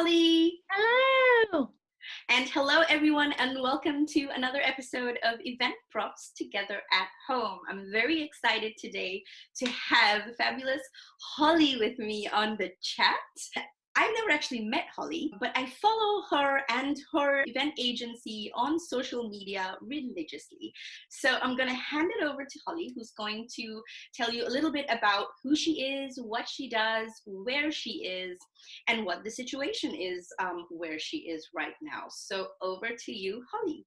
Holly. Hello. And hello, everyone, and welcome to another episode of Event Props Together at Home. I'm very excited today to have the fabulous Holly with me on the chat. I've never actually met Holly, but I follow her and her event agency on social media religiously. So I'm going to hand it over to Holly, who's going to tell you a little bit about who she is, what she does, where she is, and what the situation is where she is right now. So over to you, Holly.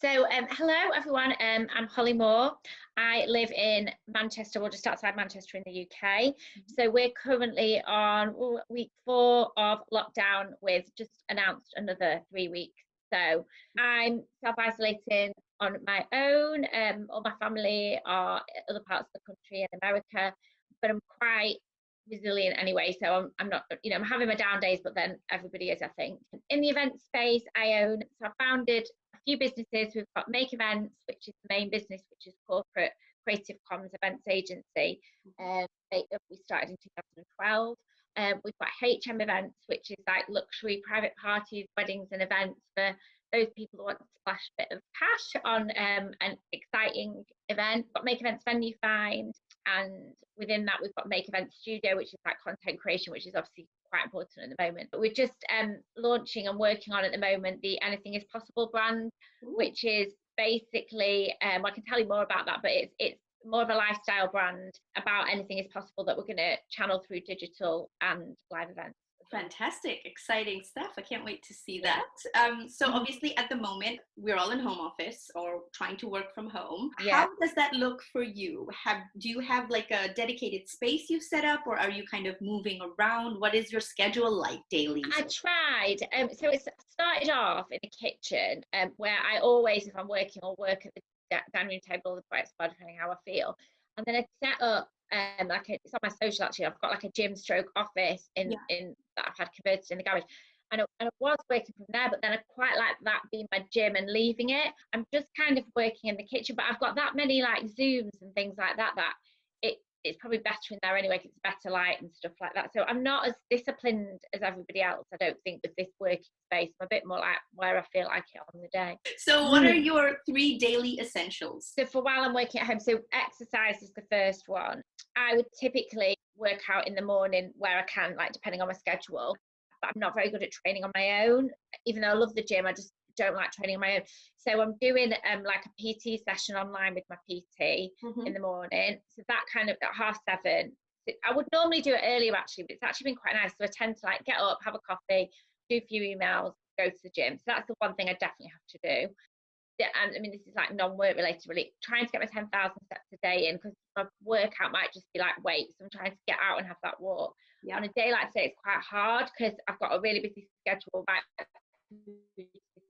So, hello everyone. I'm Holly Moore. I live in Manchester, well, just outside Manchester in the UK. So we're currently on week 4 of lockdown with just announced another 3 weeks. So I'm self-isolating on my own. All my family are other parts of the country in America, but I'm quite resilient anyway. So I'm not, I'm having my down days, but then everybody is, I think. In the event space, so I founded a few businesses. We've got Make Events, which is the main business, which is corporate creative comms events agency. We started in 2012. We've got HM Events, which is like luxury private parties, weddings and events for those people who want to splash a bit of cash on an exciting event. We've got Make Events Venue Find, and within that we've got Make Events Studio, which is like content creation, which is obviously quite important at the moment. But we're just launching and working on at the moment the Anything Is Possible brand. Ooh. Which is basically I can tell you more about that, but it's more of a lifestyle brand about anything is possible that we're going to channel through digital and live events. Fantastic, exciting stuff. I can't wait to see that. So obviously at the moment we're all in home office or trying to work from home. Yeah. How does that look for you? Do you have like a dedicated space you've set up, or are you kind of moving around? What is your schedule like daily? I tried. So it started off in the kitchen where I always, if I'm working, I'll work at the dining room table or the bright spot, depending how I feel. And then I set up it's on my social actually. I've got like a gym stroke office in that I've had converted in the garage. And I was working from there, but then I quite like that being my gym and leaving it. I'm just kind of working in the kitchen, but I've got that many like Zooms and things like that it's probably better in there anyway, because it's better light and stuff like that. So I'm not as disciplined as everybody else, I don't think, with this working space. I'm a bit more like where I feel like it on the day. So what are your 3 daily essentials? So for while I'm working at home, so exercise is the first one. I would typically work out in the morning where I can, like depending on my schedule, but I'm not very good at training on my own. Even though I love the gym, I just don't like training on my own. So I'm doing like a PT session online with my PT in the morning. So that kind of at 7:30. I would normally do it earlier actually, but it's actually been quite nice. So I tend to like get up, have a coffee, do a few emails, go to the gym. So that's the one thing I definitely have to do. And I mean, this is like non-work related, really trying to get my 10,000 steps a day in, because my workout might just be like weights. So I'm trying to get out and have that walk. Yeah. On a day like today, it's quite hard because I've got a really busy schedule right this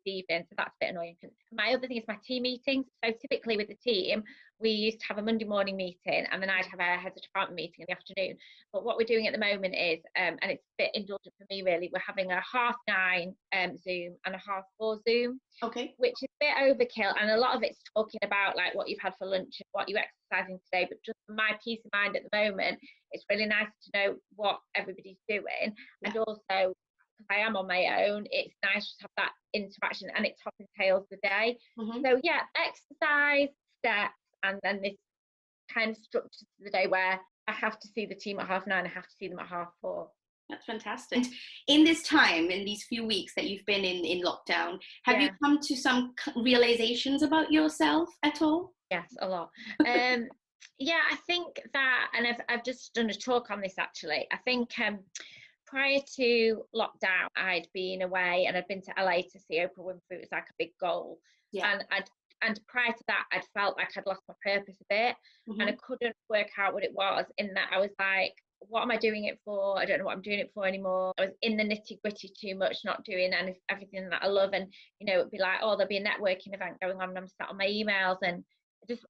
evening, so that's a bit annoying. My other thing is my team meetings. So typically with the team, we used to have a Monday morning meeting, and then I'd have a heads of department meeting in the afternoon. But what we're doing at the moment is, and it's a bit indulgent for me really, we're having a 9:30 Zoom and a 4:30 Zoom. Okay. Which is a bit overkill, and a lot of it's talking about like what you've had for lunch and what you're exercising today. But just for my peace of mind at the moment, it's really nice to know what everybody's doing, and also, I am on my own, it's nice to have that interaction, and it top and tails the day. So yeah, exercise, steps, and then this kind of structure to the day where I have to see the team at 9:30, I have to see them at 4:30. That's fantastic. In this time, in these few weeks that you've been in lockdown, have you come to some realizations about yourself at all? Yes, a lot. Yeah, I think that, and I've just done a talk on this actually. I think prior to lockdown, I'd been away and I'd been to LA to see Oprah Winfrey. It was like a big goal. Yeah. And prior to that, I'd felt like I'd lost my purpose a bit, and I couldn't work out what it was, in that I was like, what am I doing it for? I don't know what I'm doing it for anymore. I was in the nitty gritty too much, not doing everything that I love. And, it'd be like, oh, there'll be a networking event going on, and I'm sat on my emails, and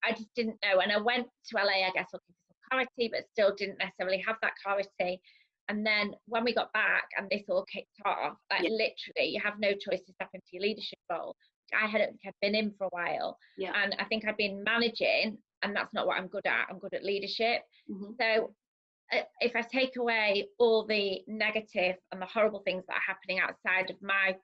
I just didn't know. And I went to LA, I guess, looking for some clarity, but still didn't necessarily have that clarity. And then when we got back and this all kicked off, like literally, you have no choice to step into your leadership role. I hadn't been in for a while. Yeah. And I think I'd been managing, and that's not what I'm good at. I'm good at leadership. So if I take away all the negative and the horrible things that are happening outside of my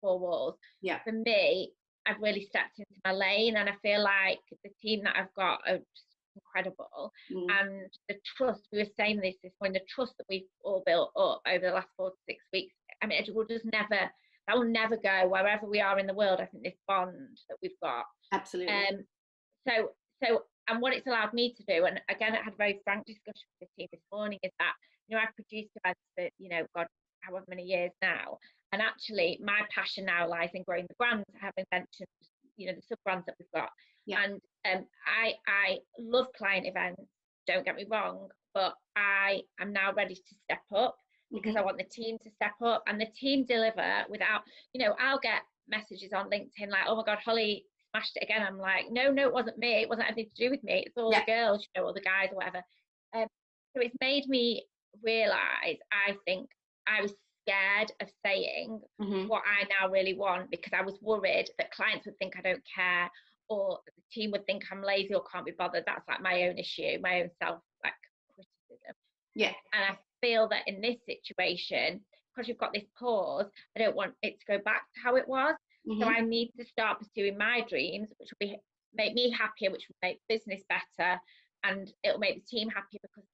four walls, Yeah. for me, I've really stepped into my lane, and I feel like the team that I've got are just incredible. And the trust, we were saying this morning, the trust that we've all built up over the last 4 to 6 weeks, I mean, it will just never, that will never go wherever we are in the world. I think this bond that we've got. Absolutely. So, and what it's allowed me to do, and again, I had a very frank discussion with the team this morning, is that, I've produced events for, God, however many years now. And actually, my passion now lies in growing the brands. I haven't mentioned, the sub-brands that we've got. Yeah. And I love client events, don't get me wrong, but I am now ready to step up because I want the team to step up, and the team deliver without, I'll get messages on LinkedIn like, oh my God, Holly smashed it again. I'm like, no, it wasn't me. It wasn't anything to do with me. It's all the girls, or the guys or whatever. So it's made me realise, I think I was scared of saying what I now really want, because I was worried that clients would think I don't care, or the team would think I'm lazy or can't be bothered. That's like my own issue, my own self criticism. Yeah. And I feel that in this situation, because you've got this pause, I don't want it to go back to how it was. So I need to start pursuing my dreams, which will make me happier, which will make business better, and it'll make the team happier because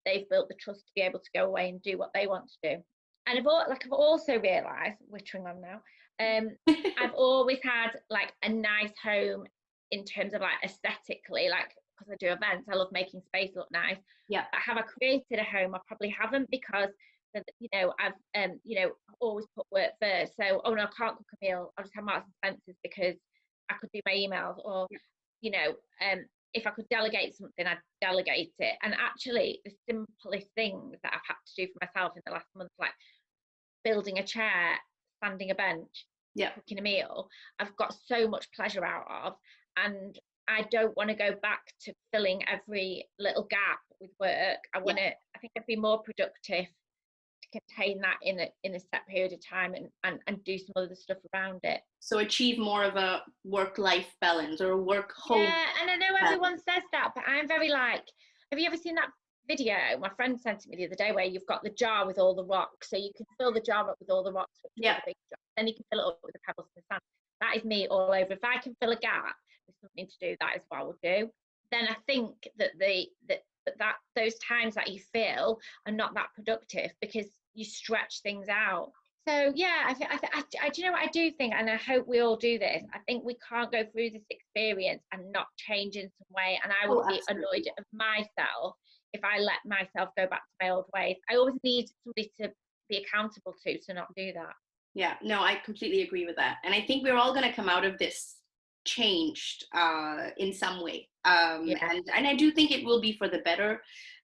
they've built the trust to be able to go away and do what they want to do. And I've also realised, wittering on now, I've always had like a nice home in terms of like aesthetically, like, because I do events, I love making space look nice. Yeah. But have I created a home? I probably haven't, because I've always put work first. So, oh no, I can't cook a meal, I'll just have Marks and Spencer's because I could do my emails, or if I could delegate something, I'd delegate it. And actually, the simplest things that I've had to do for myself in the last month, like building a chair, standing a bench, cooking a meal, I've got so much pleasure out of. And I don't want to go back to filling every little gap with work. I think I'd be more productive to contain that in a set period of time, and do some other stuff around it. So achieve more of a work-life balance, or a work-home. Yeah, and I know everyone says that, but I'm very like, have you ever seen that video my friend sent it me the other day, where you've got the jar with all the rocks, so you can fill the jar up with all the rocks, which are the big jar, then you can fill it up with the pebbles and the sand. That is me all over. If I can fill a gap with something to do, that is what I will do. Then I think that that those times that you feel are not that productive, because you stretch things out. So yeah, I do you know what I do think, and I hope we all do this. I think we can't go through this experience and not change in some way. And I would be annoyed of myself if I let myself go back to my old ways. I always need somebody to be accountable to not do that. Yeah, no, I completely agree with that. And I think we're all going to come out of this changed in some way. And I do think it will be for the better.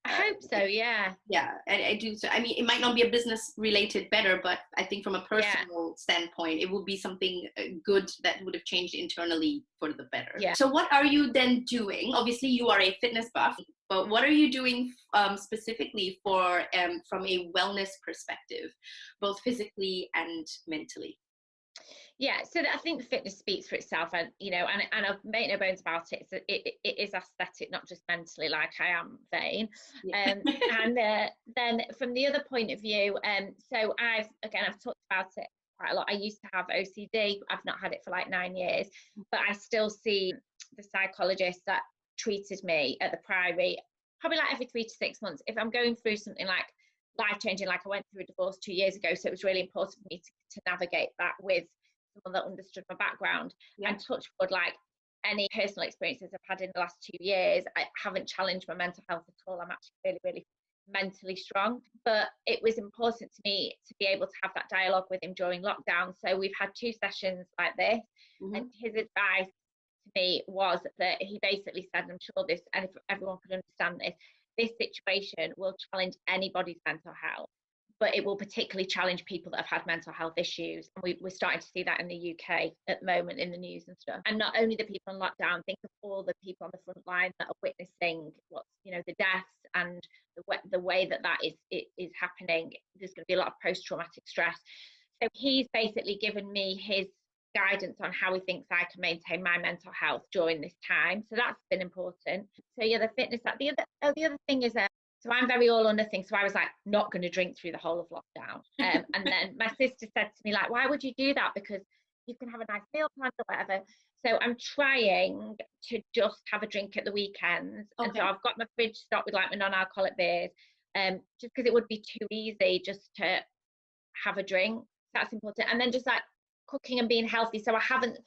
I hope so, yeah. Yeah, I do. So, I mean, it might not be a business related better, but I think from a personal standpoint, it will be something good that would have changed internally for the better. Yeah. So what are you then doing? Obviously, you are a fitness buff, but what are you doing specifically for from a wellness perspective, both physically and mentally? Yeah, so I think the fitness speaks for itself, and and I've made no bones about it. So it is aesthetic, not just mentally, like I am vain. And then from the other point of view, so I've talked about it quite a lot. I used to have OCD. I've not had it for like 9 years, but I still see the psychologist that treated me at the Priory probably like every 3 to 6 months. If I'm going through something like life-changing, like I went through a divorce 2 years ago, so it was really important for me to navigate that with someone that understood my background. And touch wood, like any personal experiences I've had in the last 2 years, I haven't challenged my mental health at all. I'm actually really, really mentally strong. But it was important to me to be able to have that dialogue with him during lockdown. So we've had 2 sessions like this, and his advice to me was that he basically said, I'm sure this, and if everyone could understand this situation will challenge anybody's mental health, but it will particularly challenge people that have had mental health issues. And we're starting to see that in the UK at the moment in the news and stuff. And not only the people in lockdown, think of all the people on the front line that are witnessing the deaths and the way that is happening. There's going to be a lot of post-traumatic stress. So he's basically given me his guidance on how he thinks I can maintain my mental health during this time. So that's been important. So yeah, the fitness. The other thing is So I'm very all or nothing. So I was like, not going to drink through the whole of lockdown. And then my sister said to me, like, why would you do that? Because you can have a nice meal plan or whatever. So I'm trying to just have a drink at the weekends. Okay. And so I've got my fridge stocked with like my non-alcoholic beers, just because it would be too easy just to have a drink. That's important. And then just like cooking and being healthy. So I haven't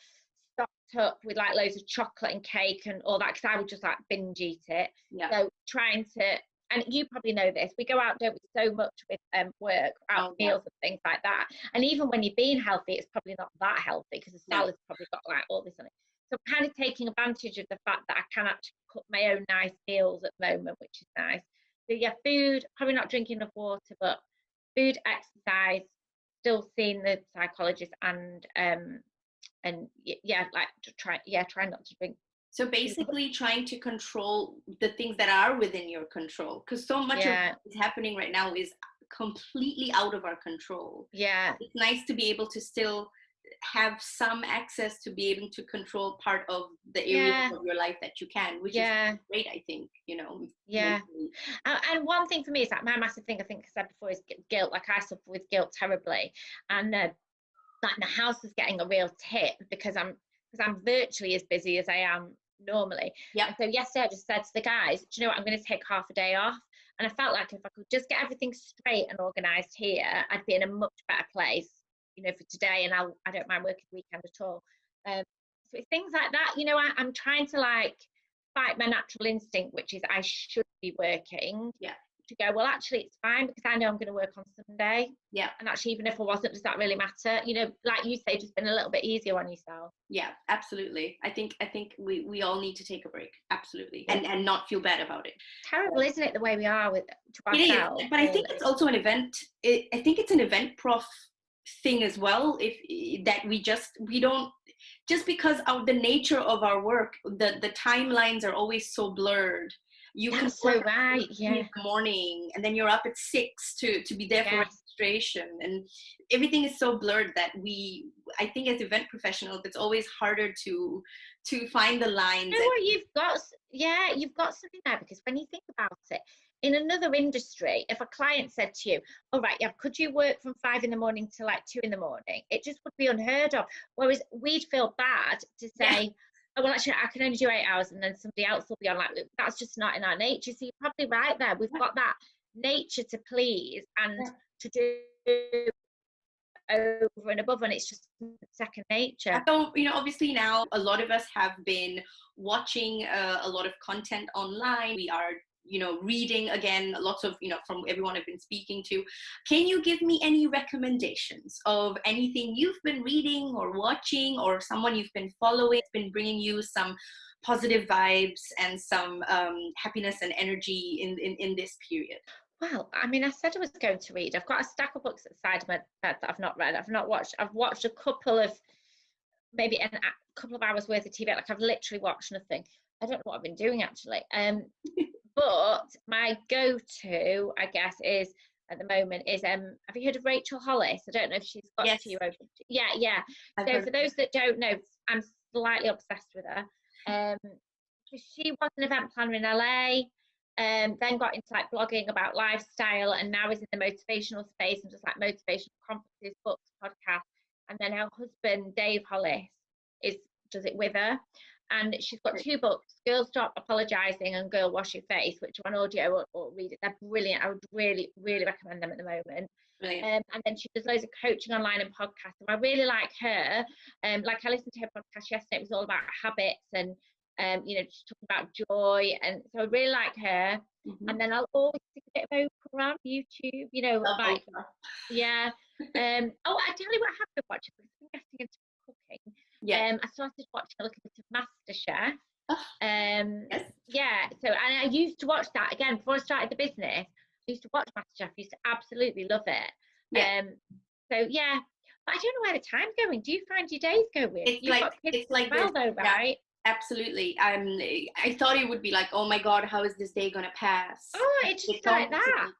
stocked up with like loads of chocolate and cake and all that, because I would just like binge eat it. Yeah. So trying to, and you probably know this, we go out, don't we, so much with work, out meals and things like that. And even when you're being healthy, it's probably not that healthy, because the salad's probably got like all this on it. So kind of taking advantage of the fact that I can actually cook my own nice meals at the moment, which is nice. So yeah, food, probably not drinking enough water, but food, exercise, still seeing the psychologist, and yeah, like try not to drink. So basically trying to control the things that are within your control, because so much of what's happening right now is completely out of our control. Yeah. It's nice to be able to still have some access to be able to control part of the areas of your life that you can, which is great, I think, you know. Yeah. And one thing for me is like my massive thing, I think I said before, is guilt. Like I suffer with guilt terribly. And like my house is getting a real tip because I'm virtually as busy as I am normally. Yeah. And so yesterday I just said to the guys, do you know what, I'm going to take half a day off. And I felt like if I could just get everything straight and organised here, I'd be in a much better place, you know, for today. And I don't mind working the weekend at all. So it's things like that, you know. I'm trying to like fight my natural instinct, which is I should be working. Yeah. To go, well, actually it's fine because I know I'm going to work on Sunday. Yeah. And actually, even if I wasn't, does that really matter? You know, like you say, just been a little bit easier on yourself. Yeah, absolutely. I think we all need to take a break. Absolutely. And not feel bad about it. Terrible, isn't it, the way we are with to ourselves? It is, but I think it's also an event. I think it's an event prof thing as well. If that we don't, just because of the nature of our work, the timelines are always so blurred. You can so right, in the morning, and then you're up at 6 to be there for registration, and everything is so blurred that I think as event professionals, it's always harder to find the lines. You know what, you've got something there, because when you think about it, in another industry, if a client said to you, all right, yeah, could you work from 5 a.m. to like 2 a.m, it just would be unheard of. Whereas we'd feel bad to say, oh, well, actually, I can only do 8 hours, and then somebody else will be on. Like, that's just not in our nature. So you're probably right there. We've got that nature to please and to do over and above, and it's just second nature. So, you know, obviously now a lot of us have been watching a lot of content online. We are, you know, reading again, lots of, you know, from everyone I've been speaking to. Can you give me any recommendations of anything you've been reading or watching, or someone you've been following, been bringing you some positive vibes and some happiness and energy in this period? Well, I mean, I said I was going to read. I've got a stack of books at the side of my bed that I've not read. I've watched a couple of, maybe a couple of hours worth of TV. Like, I've literally watched nothing. I don't know what I've been doing, actually. But my go-to, I guess, is at the moment is have you heard of Rachel Hollis? I don't know if she's got to you over. Yeah. So for those that don't know, I'm slightly obsessed with her. She was an event planner in LA, then got into like blogging about lifestyle, and now is in the motivational space and just like motivational conferences, books, podcasts. And then her husband, Dave Hollis, does it with her. And she's got 2 books, Girl Stop Apologising and Girl Wash Your Face, which are on audio or read it. They're brilliant. I would really, really recommend them at the moment. And then she does loads of coaching online and podcasts. And I really like her. Like, I listened to her podcast yesterday. It was all about habits and, you know, just talking about joy. And so I really like her. Mm-hmm. And then I'll always stick a bit of Oprah on YouTube, you know, like, yeah. Oh, I tell you what I have been watching, because I'm getting into cooking. I started watching a little bit of MasterChef. Yes. Yeah. So, and I used to watch that again before I started the business. I used to watch MasterChef. I used to absolutely love it. Yeah. So yeah, but I don't know where the time's going. Do you find your days go with? It's like well, though, right? Absolutely. I thought it would be like, oh my God, how is this day gonna pass? Oh, it's just like that.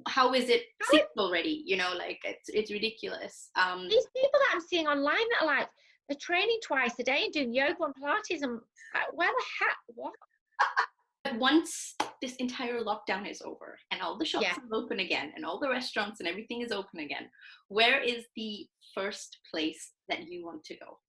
How is it 6 already? You know, like it's ridiculous. These people that I'm seeing online that are like, they're training twice a day and doing yoga and Pilates, and where the heck, what? But once this entire lockdown is over and all the shops Yeah. are open again and all the restaurants and everything is open again, where is the first place that you want to go?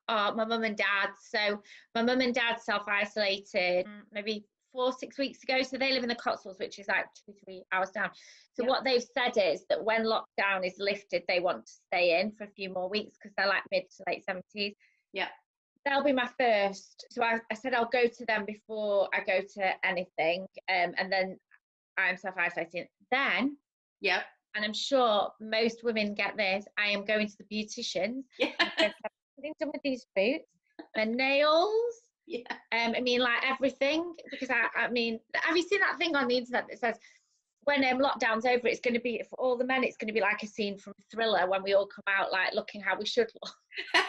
My mum and dad. So my mum and dad self-isolated maybe 4 6 weeks ago. So they live in the Cotswolds, which is like 2 3 hours down. So Yep. what they've said is that when lockdown is lifted, they want to stay in for a few more weeks because they're like mid to late 70s. Yeah. They'll be my first. So I said I'll go to them before I go to anything. And then I'm self-isolating. Then, Yep. and I'm sure most women get this, I am going to the beauticians. Yeah. Something done with these boots, my nails. Yeah. I mean, like everything, because I mean, have you seen that thing on the internet that says when lockdown's over, it's going to be for all the men, it's going to be like a scene from Thriller when we all come out like looking how we should look.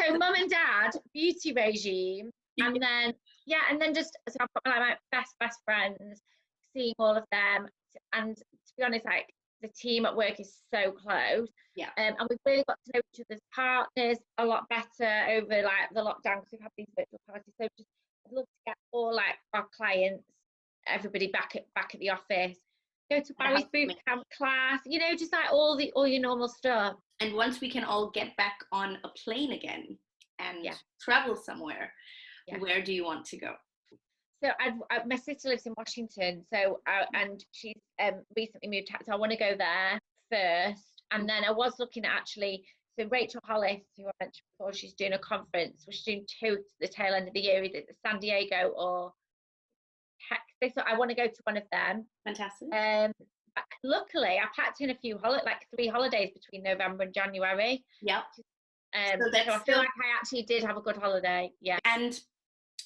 So mum and dad, beauty regime, and then just so I've got like my best friends, seeing all of them, and to be honest, like the team at work is so close. Yeah. And we've really got to know each other's partners a lot better over like the lockdown because we've had these virtual parties. So just I'd love to get all like our clients, everybody back at the office, go to Barry's boot camp class, you know, just like all your normal stuff. And once we can all get back on a plane again and travel somewhere, where do you want to go? So my sister lives in Washington, so and she's recently moved out, so I want to go there first. And then I was looking at actually, so Rachel Hollis, who I mentioned before, she's doing a conference. She's doing two at the tail end of the year, either San Diego or Texas. So I want to go to one of them. Fantastic. Luckily, I packed in a few like 3 holidays between November and January. Yeah. So I feel like I actually did have a good holiday. Yeah. And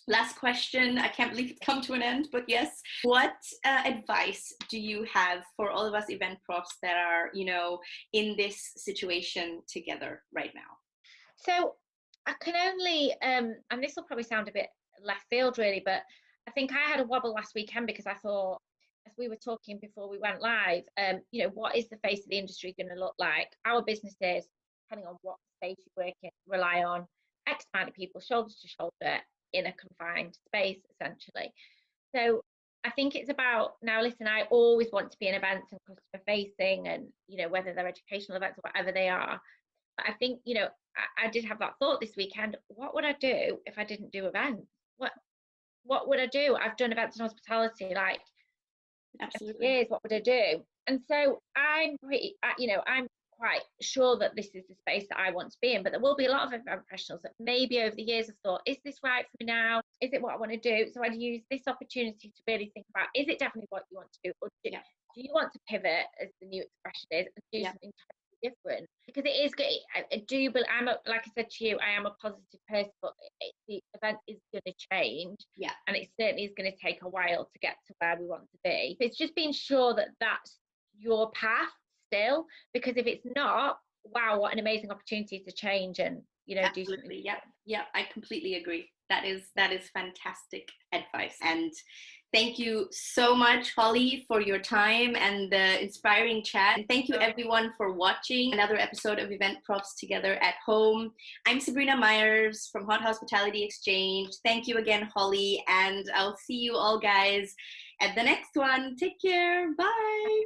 last question, I can't believe it's come to an end, but yes, what advice do you have for all of us event profs that are, you know, in this situation together right now? So I can only, and this will probably sound a bit left field really, but I think I had a wobble last weekend because I thought, as we were talking before we went live, you know, what is the face of the industry going to look like? Our businesses, depending on what space you work in, rely on X amount of people, shoulder to shoulder, in a confined space, essentially. So I think it's about, now listen, I always want to be in events and customer facing and, you know, whether they're educational events or whatever they are. But I think, you know, I did have that thought this weekend, what would I do if I didn't do events? What would I do? I've done events and hospitality like years, what would I do? And so I'm pretty, you know, I'm quite sure that this is the space that I want to be in, but there will be a lot of event professionals that maybe over the years have thought, is this right for me now? Is it what I want to do? So I'd use this opportunity to really think about, is it definitely what you want to do? Or do you want to pivot, as the new expression is, and do something totally different? Because it is good. I do, but like I said to you, I am a positive person, but the event is going to change. Yeah. And it certainly is going to take a while to get to where we want to be. It's just being sure that that's your path still, because if it's not, wow, what an amazing opportunity to change and, you know, do something. Yeah, I completely agree. That is fantastic advice. And thank you so much, Holly, for your time and the inspiring chat. And thank you everyone for watching another episode of Event Profs Together at Home. I'm Sabrina Myers from Hot Hospitality Exchange. Thank you again, Holly, and I'll see you all guys at the next one. Take care. Bye.